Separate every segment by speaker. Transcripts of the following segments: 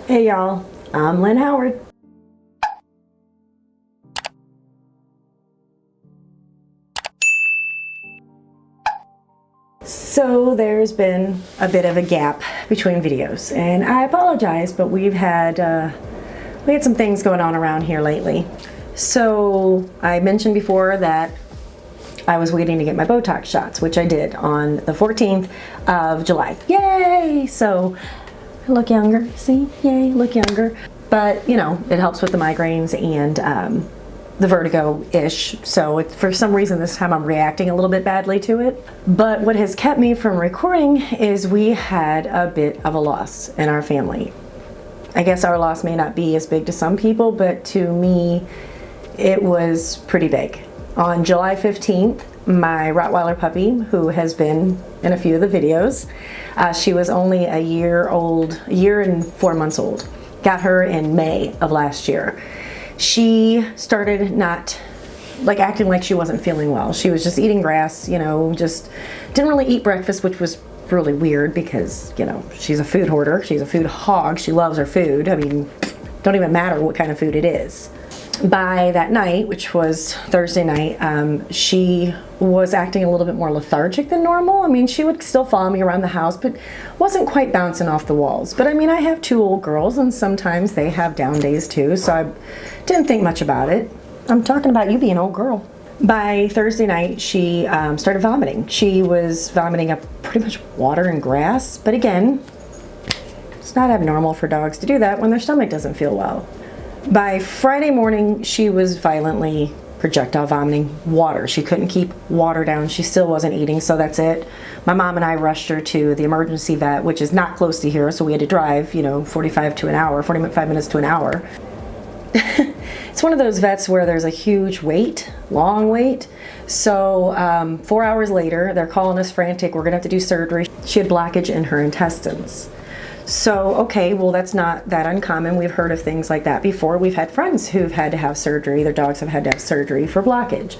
Speaker 1: Hey y'all, I'm Lynn Howard. So there's been a bit of a gap between videos, and I apologize, but we had some things going on around here lately. So I mentioned before that I was waiting to get my Botox shots, which I did on the 14th of July. Yay! So I look younger, see? Yay, look younger. But, you know, it helps with the migraines and the vertigo-ish. So for some reason this time I'm reacting a little bit badly to it. But what has kept me from recording is we had a bit of a loss in our family. I guess our loss may not be as big to some people, but to me, it was pretty big. On July 15th, my Rottweiler puppy, who has been in a few of the videos, she was only a year and 4 months old. Got her in May of last year. She started acting like she wasn't feeling well. She was just eating grass, you know, just didn't really eat breakfast, which was really weird because, you know, she's a food hoarder. She's a food hog. She loves her food. I mean, don't even matter what kind of food it is. By that night, which was Thursday night, she was acting a little bit more lethargic than normal. I mean, she would still follow me around the house, but wasn't quite bouncing off the walls. But I mean, I have 2 old girls, and sometimes they have down days too, so I didn't think much about it. I'm talking about you being an old girl. By Thursday night, she started vomiting. She was vomiting up pretty much water and grass, but again, it's not abnormal for dogs to do that when their stomach doesn't feel well. By Friday morning, she was violently projectile vomiting water. She couldn't keep water down. She still wasn't eating, so that's it. My mom and I rushed her to the emergency vet, which is not close to here, so we had to drive, you know, 45 minutes to an hour. It's one of those vets where there's a huge wait, long wait. So 4 hours later, they're calling us frantic. We're gonna have to do surgery. She had blockage in her intestines. So, okay, well, that's not that uncommon. We've heard of things like that before. We've had friends who've had to have surgery. Their dogs have had to have surgery for blockage.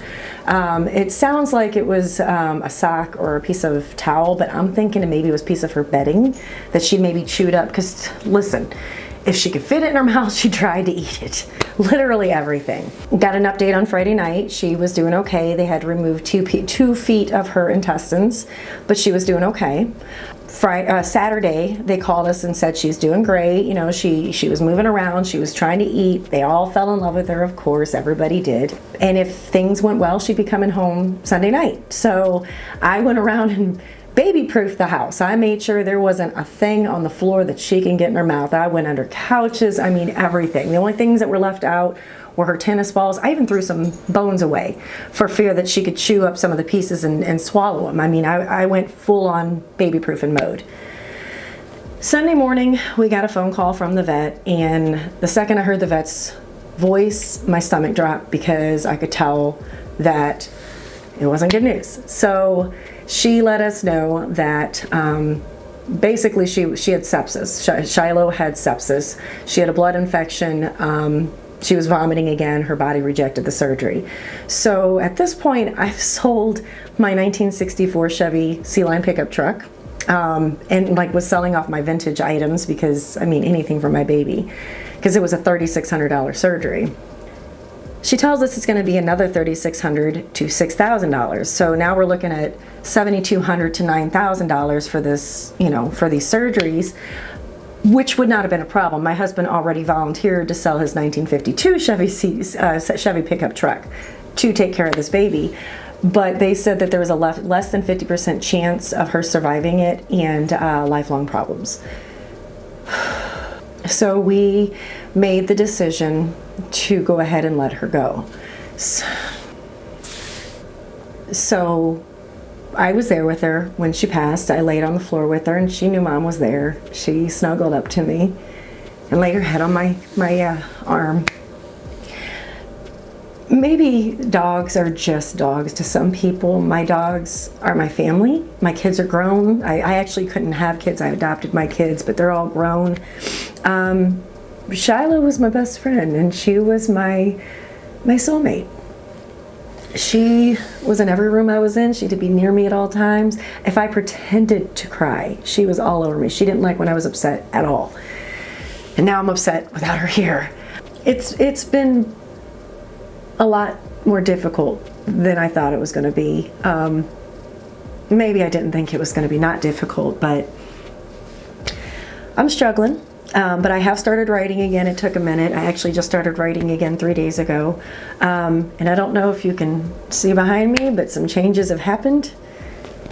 Speaker 1: It sounds like it was a sock or a piece of towel, but I'm thinking maybe it was a piece of her bedding that she maybe chewed up. Because, listen, if she could fit it in her mouth, she tried to eat it. Literally everything. Got an update on Friday night. She was doing okay. They had to remove 2 feet of her intestines, but she was doing okay. Saturday, they called us and said she's doing great. You know, she was moving around. She was trying to eat. They all fell in love with her, of course. Everybody did. And if things went well, she'd be coming home Sunday night. So I went around and baby-proofed the house. I made sure there wasn't a thing on the floor that she can get in her mouth. I went under couches. I mean, everything. The only things that were left out were her tennis balls. I even threw some bones away for fear that she could chew up some of the pieces and swallow them. I mean, I went full-on baby-proofing mode. Sunday morning, we got a phone call from the vet, and the second I heard the vet's voice, my stomach dropped because I could tell that it wasn't good news. So she let us know that basically she had sepsis. Shiloh had sepsis. She had a blood infection. She was vomiting again. Her body rejected the surgery. So at this point, I've sold my 1964 Chevy C-Line pickup truck and was selling off my vintage items because, I mean, anything for my baby, because it was a $3,600 surgery. She tells us it's going to be another $3,600 to $6,000. So now we're looking at $7,200 to $9,000 for this, you know, for these surgeries, which would not have been a problem. My husband already volunteered to sell his 1952 Chevy pickup truck to take care of this baby. But they said that there was a less than 50% chance of her surviving it and lifelong problems. So we made the decision to go ahead and let her go. So I was there with her when she passed. I laid on the floor with her, and she knew Mom was there. She snuggled up to me and laid her head on my arm. Maybe dogs are just dogs to some people. My dogs are my family. My kids are grown. I actually couldn't have kids. I adopted my kids, but they're all grown. Shiloh was my best friend, and she was my soulmate. She was in every room I was in. She had to be near me at all times. If I pretended to cry, she was all over me. She didn't like when I was upset at all. And now I'm upset without her here. It's been a lot more difficult than I thought it was going to be. Maybe I didn't think it was going to be not difficult, but I'm struggling. But I have started writing again. It took a minute. I actually just started writing again 3 days ago. And I don't know if you can see behind me, but some changes have happened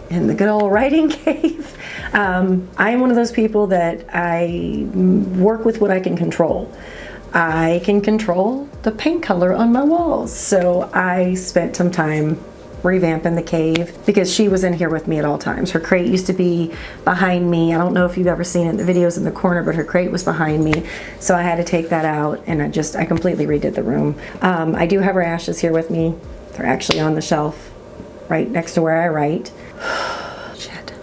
Speaker 1: in the good old writing cave. I am one of those people that I work with what I can control. I can control the paint color on my walls. So I spent some time revamping the cave because she was in here with me at all times. Her crate used to be behind me. I don't know if you've ever seen it in the videos in the corner, but her crate was behind me. So I had to take that out, and I completely redid the room. I do have her ashes here with me. They're actually on the shelf right next to where I write. Shit.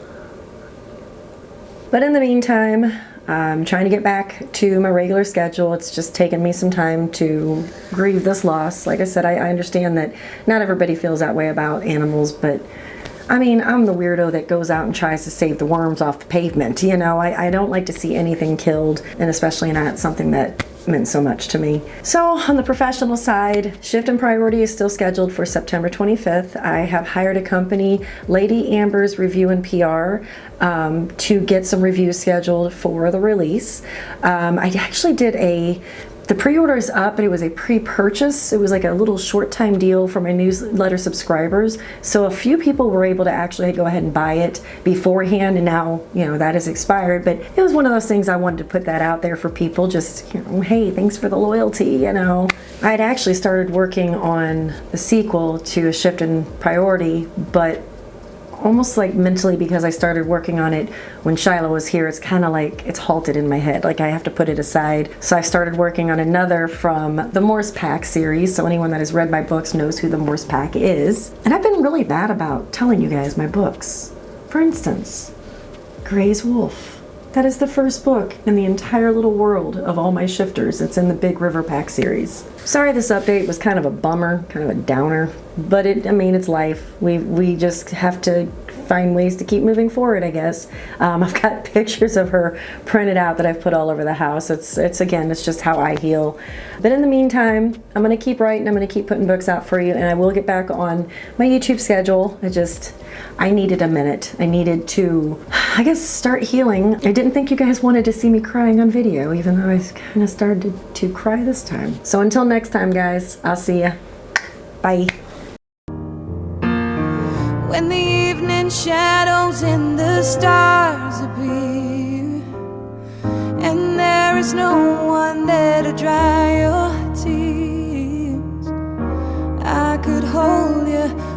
Speaker 1: But in the meantime, I'm trying to get back to my regular schedule. It's just taken me some time to grieve this loss. Like I said, I understand that not everybody feels that way about animals, but I mean, I'm the weirdo that goes out and tries to save the worms off the pavement. You know, I don't like to see anything killed, and especially not something that meant so much to me. So on the professional side, Shift and Priority is still scheduled for September 25th. I have hired a company, Lady Amber's Review and PR, to get some reviews scheduled for the release. I actually did the pre-order is up, but it was a pre-purchase. It was like a little short-time deal for my newsletter subscribers. So a few people were able to actually go ahead and buy it beforehand, and now, you know, that has expired. But it was one of those things I wanted to put that out there for people, just, you know, hey, thanks for the loyalty, you know. I had actually started working on the sequel to A Shift in Priority, but almost like mentally, because I started working on it when Shiloh was here, it's kind of like it's halted in my head. Like I have to put it aside. So I started working on another from the Morse Pack series. So anyone that has read my books knows who the Morse Pack is. And I've been really bad about telling you guys my books. For instance, Gray's Wolf. That is the first book in the entire little world of all my shifters. It's in the Big River Pack series. Sorry this update was kind of a bummer, kind of a downer, but I mean, it's life. We just have to find ways to keep moving forward, I guess. I've got pictures of her printed out that I've put all over the house. It's again, it's just how I heal. But in the meantime, I'm gonna keep writing, I'm gonna keep putting books out for you, and I will get back on my YouTube schedule. I needed a minute. I needed to, I guess, start healing. I didn't think you guys wanted to see me crying on video, even though I kind of started to cry this time. So until next time, guys, I'll see ya. Bye.
Speaker 2: When the evening shadows and the stars appear, and there is no one there to dry your tears, I could hold you